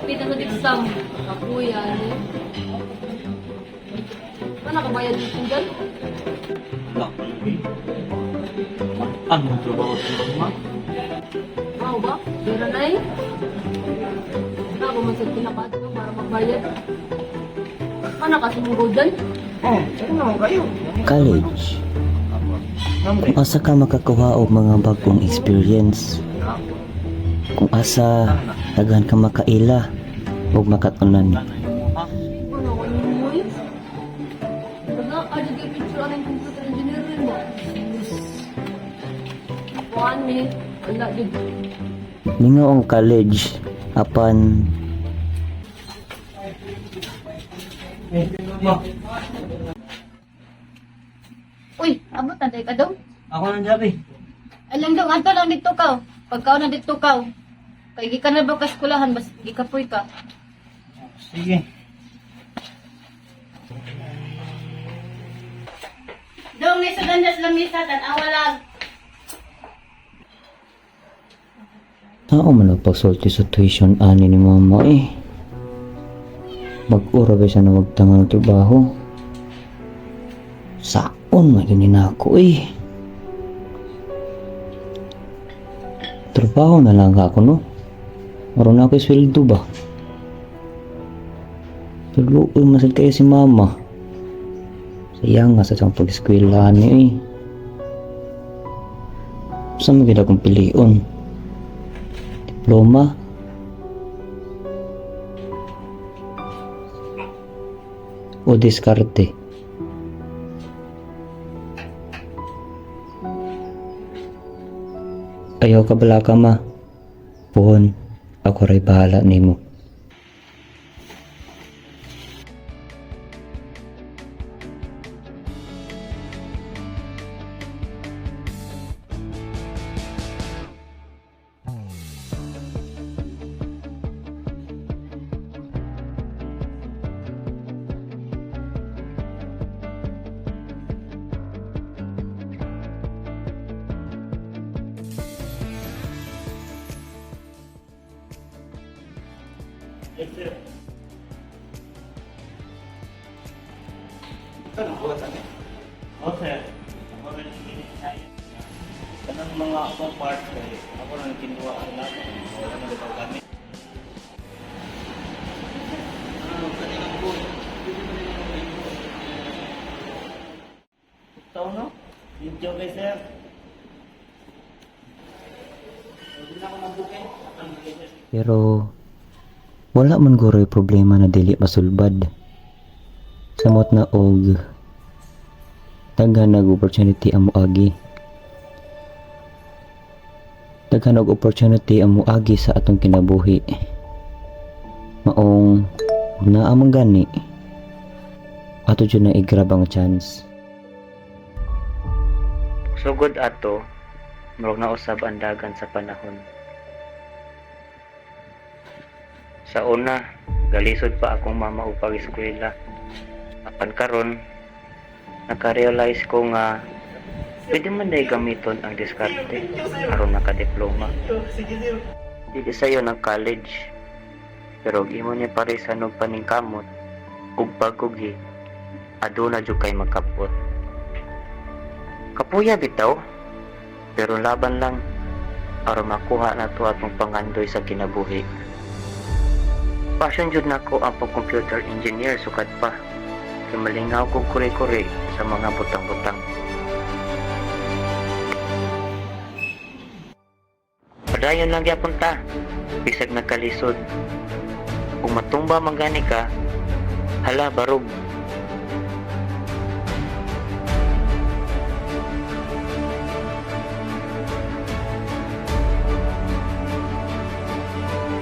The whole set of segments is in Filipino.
Pita na exam. Kapuya, eh. Ano nakabayad dito dyan? Wala ko na eh. Anong trabaho sa mama? Wow ba? Pera na eh. Ano ako man sa tinapat ko para magbayad? Ano kasi mo dyan? Oh, saan naman kayo? College. Kung asa ka makakuha og mga bagong experience. Kung asa daghan ka makaila ug makatunan. Ano ko yung mo eh? Baga, ano yung picture ang computer engineering mo? Kuhaan eh. Wala din. Ningo ang college apan Ma, Uy, abot na tayo ka daw. ako nang jabi. Alang daw, ato lang dito ka. Pagkao na dito ka. Kaya di ka na ba kaskulahan, bas ikapoy ka. Sige. Dong, may sudan sa lamisa, tanawa lang. tao man nagpagsulti sa tuition ani ni mama eh. Mag-ura ba siya na magtangal ng trabaho? Saon man yun ako eh. Trabaho na lang ako no. Maroon na ako sweldo ba? Pero masal kayo si mama. Sayang nga sa siyang pag-eskwelahan niya eh. Saan maganda kong piliun? Diploma? O diskarte? Ayaw ka bala ka ma. Puhon, ako ray bahala nimo. Ano buhat ano? Okay. Ako rin kinikain. Kanang mga akong parts kay ako nang kinuha sa lahat. Wala na ito kami. Ito no? Video kay sir. Hindi na ako mabukin. Akan bukay sir. Pero wala man guro problema na dili masulbad. Samot na og daghan nag opportunity amo agi. Daghan og opportunity amo agi sa atong kinabuhi. Maong naa man gani. Ato jud na i-grab ang chance. Sugod ato, murag na usab ang dagan sa panahon. Sa una, galisod pa akong mama og pag-eskwela. Apan karon, naka-realize ko nga pwede man day gamiton ang diskarte aron naka-diploma. Dili sayo ng college, pero imo ni parisan og paningkamot ug pagkugi, aduna jud kay magkapot. Kapuya bitaw, pero laban lang aron makuha nato atong pangandoy sa kinabuhi. Passion jud nako ang pag-computer engineer sukad pa. Kay malingaw ko kure-kure sa mga butang-butang. Padayon lang gyapon ta, bisag nagkalisod. Kung matumba man gani ka, hala barog.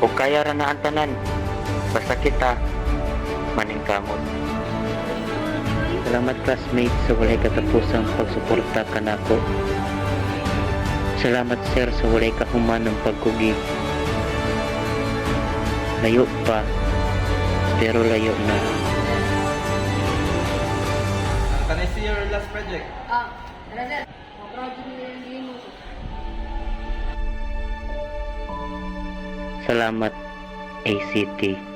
O kaya ra na ang tanan, basta kita maningkamot. Salamat classmates sa walay katapusang pagsuporta kanako. Salamat sir sa walay kahumanang pagkugi. Layo pa, pero layo na. Can I see your last project? Brother, mag-project nila yung mo. Salamat ACT